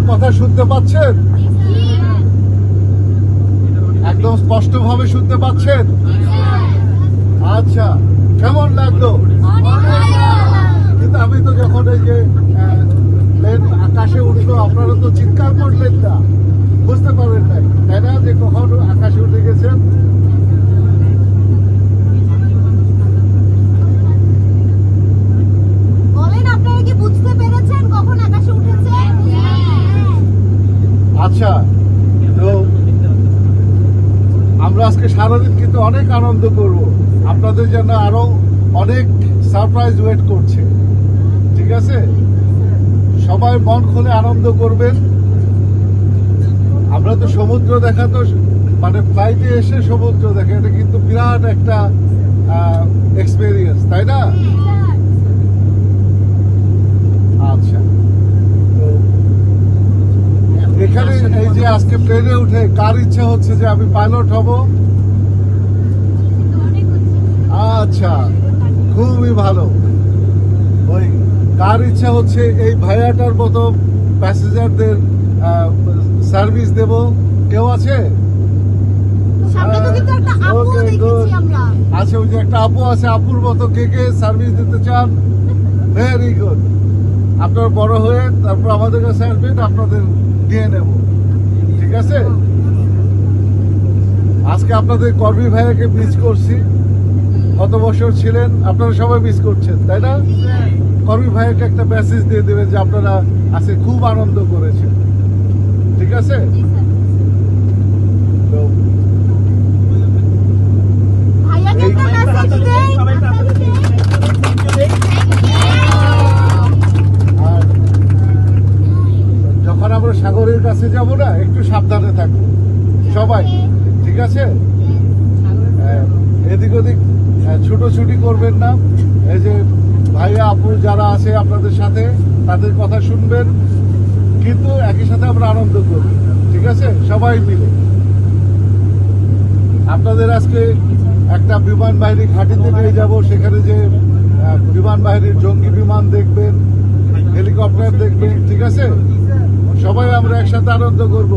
আমার কথা শুনতে পাচ্ছেন? একদম স্পষ্ট ভাবে শুনতে পাচ্ছেন? আচ্ছা, কেমন লাগলো? কিন্তু আমি তো যখন এই যে প্লেন আকাশে উঠলো আপনারা তো চিৎকার করলেন না, বুঝতে পারবেন নাই, তাই না, যে কখন আকাশে উঠে গেছেন? আচ্ছা, তো আমরা আজকে সারাদিন কিন্তু অনেক আনন্দ করব, আপনাদের জন্য আরো অনেক সারপ্রাইজ ওয়েট করছে, ঠিক আছে? সবাই মন খুলে আনন্দ করবেন। আমরা তো সমুদ্র দেখা, তো মানে ফ্লাইটে এসে সমুদ্র দেখা, এটা কিন্তু বিরাট একটা এক্সপেরিয়েন্স, তাই না? আচ্ছা, তো এখানে এই যে আজকে প্লেনে উঠে কার ইচ্ছা হচ্ছে যে আমি পাইলট হব? আচ্ছা, খুবই ভালো। ওই কার ইচ্ছা হচ্ছে এই ভাইয়াটার মতো প্যাসেঞ্জারদের সার্ভিস দেব? কেউ আছে? আচ্ছা, ওই যে একটা আপু আছে, আপুর মতো কে কে সার্ভিস দিতে চান? Very good. আপনার বড় হয়ে তারপর আমাদের কাছে আসবেন, আপনাদের দিয়ে নেব, ঠিক আছে? আজকে আপনাদের কর্মী ভাইয়াকে মিস করছি, কত বছর ছিলেন, আপনারা সবাই মিস করছেন, তাই না? কর্মী ভাইয়াকে একটা মেসেজ দিয়ে দেবেন যে আপনারা আজকে খুব আনন্দ করেছেন, ঠিক আছে? যখন আমরা সাগরের কাছে যাব না, একটু সাবধানে থাকবো সবাই, ঠিক আছে? এদিক ওদিক ছুটোছুটি করবেন না। এই যে ভাইয়া আপু যারা আছে আপনাদের সাথে, তাদের কথা শুনবেন, কিন্তু একই সাথে আমরা আনন্দ করব, ঠিক আছে? সবাই মিলে। আপনাদের আজকে একটা বিমান বাহিনী ঘাঁটিতে নিয়ে যাব, সেখানে যে বিমান বাহিনীর জঙ্গি বিমান দেখবেন, হেলিকপ্টার দেখবেন, ঠিক আছে? সবাই আমরা একসাথে আনন্দ করব।